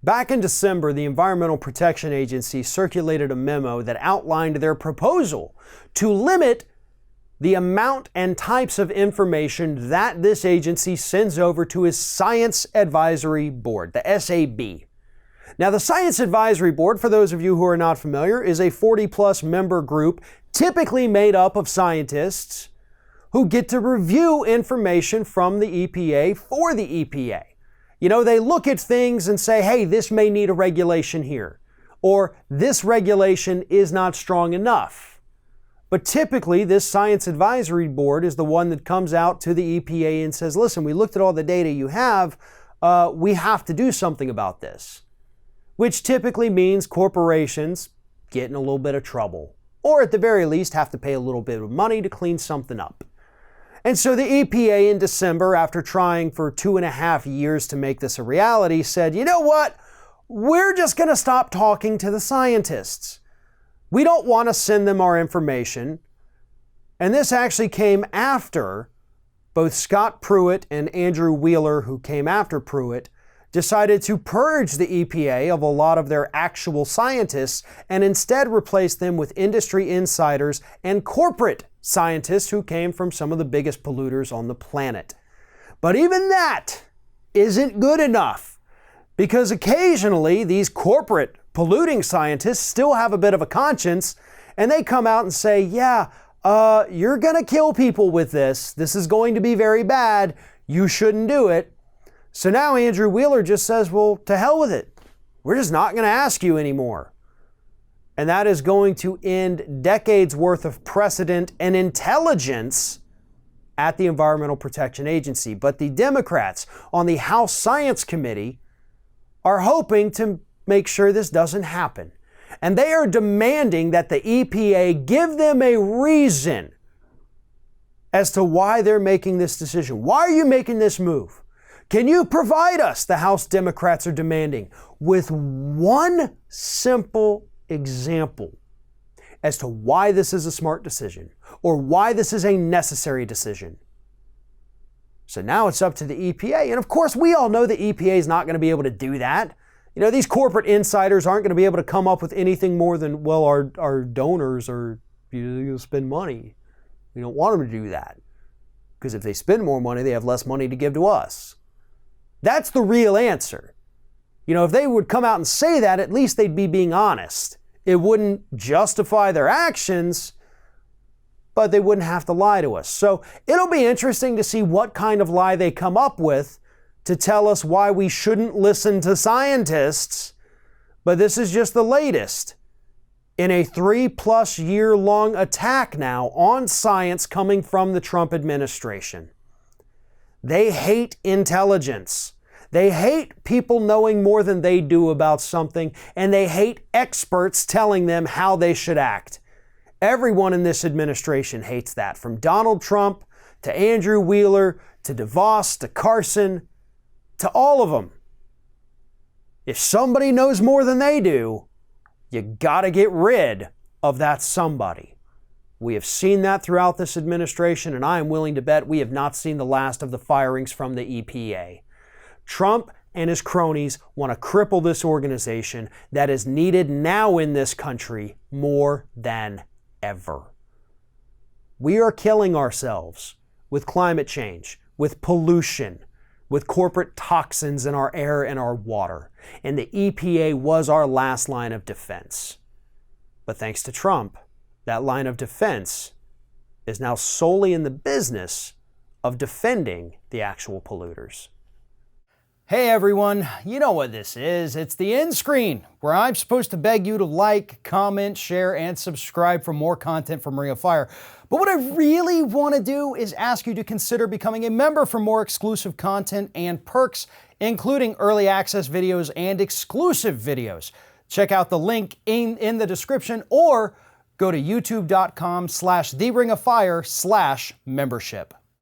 Back in December, the Environmental Protection Agency circulated a memo that outlined their proposal to limit the amount and types of information that this agency sends over to its Science Advisory Board, the SAB. Now, the Science Advisory Board, for those of you who are not familiar, is a 40-plus member group typically made up of scientists who get to review information from the EPA for the EPA. You know, they look at things and say, hey, this may need a regulation here, or this regulation is not strong enough. But typically, this Science Advisory Board is the one that comes out to the EPA and says, listen, we looked at all the data you have, we have to do something about this. Which typically means corporations get in a little bit of trouble, or at the very least have to pay a little bit of money to clean something up. And so the EPA in December, after trying for 2.5 years to make this a reality, said, you know what? We're just going to stop talking to the scientists. We don't want to send them our information. And this actually came after both Scott Pruitt and Andrew Wheeler, who came after Pruitt, decided to purge the EPA of a lot of their actual scientists and instead replace them with industry insiders and corporate scientists who came from some of the biggest polluters on the planet. But even that isn't good enough, because occasionally these corporate polluting scientists still have a bit of a conscience, and they come out and say, yeah, you're gonna kill people with this. This is going to be very bad. You shouldn't do it. So now Andrew Wheeler just says, well, to hell with it. We're just not going to ask you anymore. And that is going to end decades worth of precedent and intelligence at the Environmental Protection Agency. But the Democrats on the House Science Committee are hoping to make sure this doesn't happen. And they are demanding that the EPA give them a reason as to why they're making this decision. Why are you making this move? Can you provide us, the House Democrats are demanding, with one simple example as to why this is a smart decision or why this is a necessary decision? So now it's up to the EPA. And of course, we all know the EPA is not going to be able to do that. You know, these corporate insiders aren't going to be able to come up with anything more than, well, our donors are going to spend money. We don't want them to do that, because if they spend more money, they have less money to give to us. That's the real answer. You know, if they would come out and say that, at least they'd be being honest. It wouldn't justify their actions, but they wouldn't have to lie to us. So it'll be interesting to see what kind of lie they come up with to tell us why we shouldn't listen to scientists. But this is just the latest in a 3+ year long attack now on science coming from the Trump administration. They hate intelligence. They hate people knowing more than they do about something, and they hate experts telling them how they should act. Everyone in this administration hates that, from Donald Trump to Andrew Wheeler to DeVos to Carson to all of them. If somebody knows more than they do, you gotta get rid of that somebody. We have seen that throughout this administration, and I am willing to bet we have not seen the last of the firings from the EPA. Trump and his cronies want to cripple this organization that is needed now in this country more than ever. We are killing ourselves with climate change, with pollution, with corporate toxins in our air and our water, and the EPA was our last line of defense. But thanks to Trump, that line of defense is now solely in the business of defending the actual polluters. Hey everyone, you know what this is. It's the end screen, where I'm supposed to beg you to like, comment, share, and subscribe for more content from Ring of Fire. But what I really want to do is ask you to consider becoming a member for more exclusive content and perks, including early access videos and exclusive videos. Check out the link in the description, or go to youtube.com/theringoffire/membership.